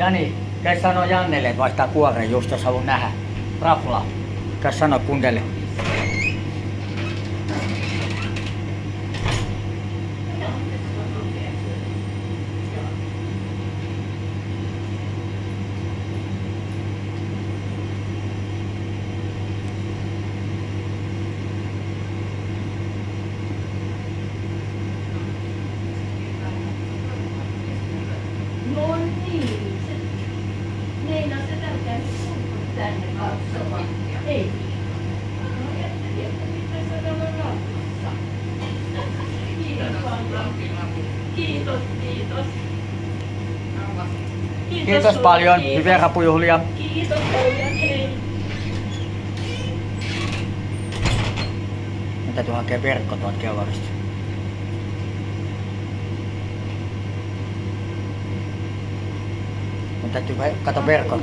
Jani, käy sano Jannelle, että vaihtaa kuoren just, jos haluan nähdä. Rafla. Käy sano kundelle. No niin, meinaa se tältä tänne katsomaan. Ei. No ajattelin, että pitäisi olla rauhassa. Kiitos paljon. Kiitos, kiitos. Kiitos paljon, hyviä rapujuhlia. Kiitos paljon, hei. Nyt täytyy hakea verkko tuolta kellarista. Mun täytyy kato verkon.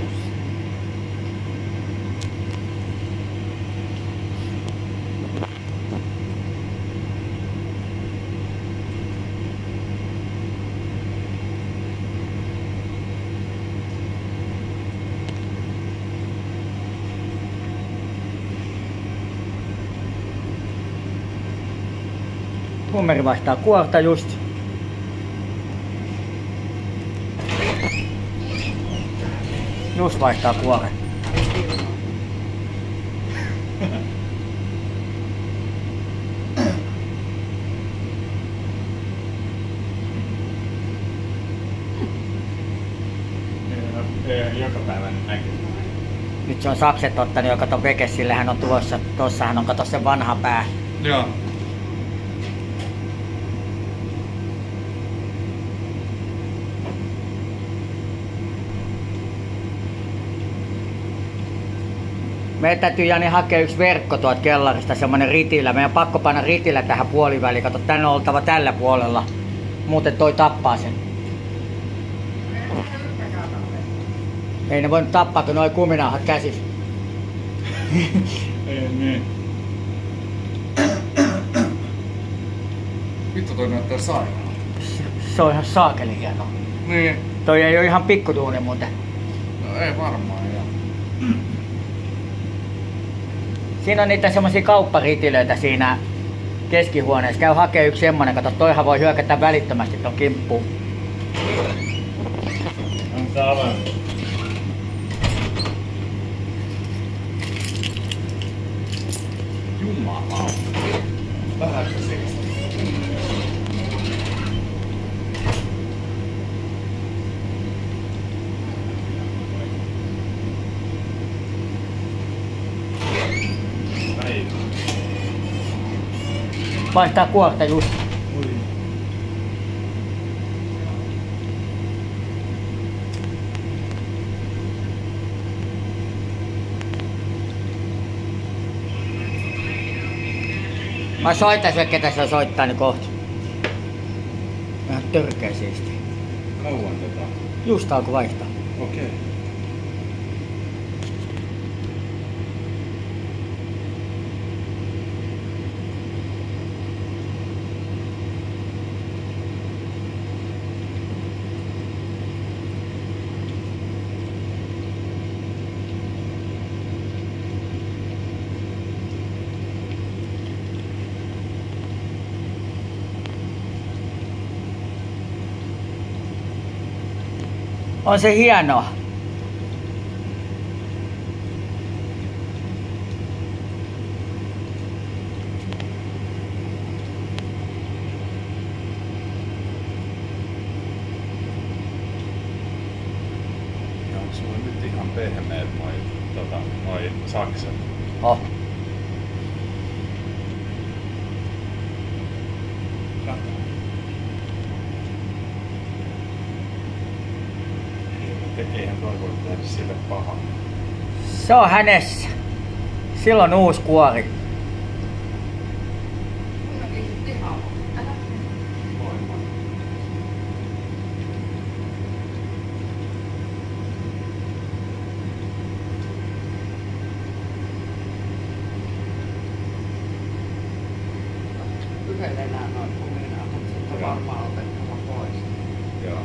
Hummeri vaihtaa kuorta just. Just vaihtaa kuoren. Joka päivä näkyy. Nyt se on sakset ottanut jo, kato Vekes, sillähän on tuossa. Tossahan on kato se vanha pää. Joo. Meidän täytyy Jani hakea yksi verkko tuolta kellarista, semmonen ritilä. Meidän on pakko panna ritilä tähän puoliväliin. Kato, tänne on oltava tällä puolella. Muuten toi tappaa sen. Ei ne voi nyt tappaa, kun noi kuminauhat käsissä. Ei niin. Vittu toi näyttää sairaalta. Se on ihan saakeli hieno. Niin. Toi ei oo ihan pikkutuuni muuten. No ei varmaan joo. Siinä on niitä semmosia kaupparitilöitä siinä keskihuoneessa. Käy hakee yksi semmonen, kato, toihan voi hyökätä välittömästi ton kimppuun. On se aivan. Jumala. Vähän se. Vaihtaa kuorta just. Mä soitan se, ketä se soittaa niin kohta. Vähän törkeä siisti. Kauan tota. Just alku vaihtaa. Okei. On se hienoa. Ja onko sulla nyt ihan pehmeät noi sakset? Oh. Eihän toi voi tehdä sille pahaa. Se on hänessä. Silloin uusi kuori. Yhdellä enää noin kuminaa, mutta sitten on varmaan otettava pois. Joo.